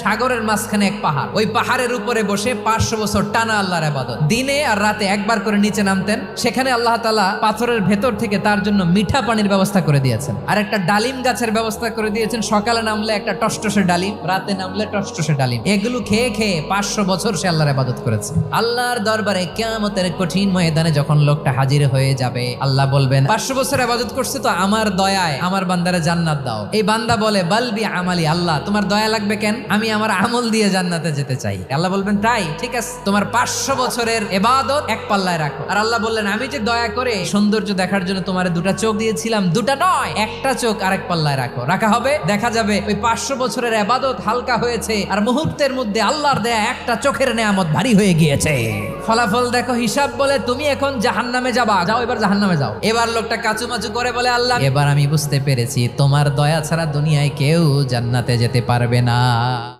সাগরের মাঝখানে এক পাহাড়, ওই পাহাড়ের উপরে বসে 500 বছর টানা আল্লাহর ইবাদত। দিনে আর রাতে একবার করে নিচে নামতেন। সেখানে আল্লাহ তাআলা পাথরের ভেতর থেকে তার জন্য মিঠা পানির ব্যবস্থা করে দিয়েছেন, আর একটা ডালিম গাছের ব্যবস্থা করে দিয়েছেন। সকালে নামলে একটা টসটসে ডালিম, রাতে নামলে টসটসে ডালিম। এগুলো খেয়ে খেয়ে 500 বছর সে আল্লাহর ইবাদত করেছে। আল্লাহর দরবারে কিয়ামতের কঠিন ময়দানে যখন লোকটা হাজির হয়ে যাবে, আল্লাহ বলবেন 500 বছর ইবাদত করছে তো আমার দয়ায় আমার বান্দারে জান্নাত দাও। এই বান্দা বলে বালবি আমালি, আল্লাহ তোমার দয়া লাগবে কেন, আমি আমার আমল দিয়ে জান্নাতে যেতে চাই। আল্লাহ বলবেন তাই, ঠিক আছে, তোমার 500 বছরের ইবাদত এক পাল্লায় রাখো। আর আল্লাহ বললেন আমি যে দয়া করে সৌন্দর্য দেখার জন্য তোমার 2টা চোখ দিয়েছিলাম, 2টা নয়, একটা চোখ আরেক পাল্লায় রাখো। রাখা হবে, দেখা যাবে ওই 500 বছরের ইবাদত হালকা হয়েছে, আর মুহূর্তের মধ্যে আল্লাহর দেয়া একটা চোখের নেয়ামত ভারী হয়ে গিয়েছে। ফলাফল দেখো, হিসাব বলে তুমি এখন জাহান্নামে যাবা, যাও এবার জাহান্নামে যাও। এবার লোকটা কাচুমাচু করে বলে আল্লাহ এবার আমি বুঝতে পেরেছি তোমার দয়া ছাড়া দুনিয়ায় কেউ জান্নাতে যেতে পারবে না।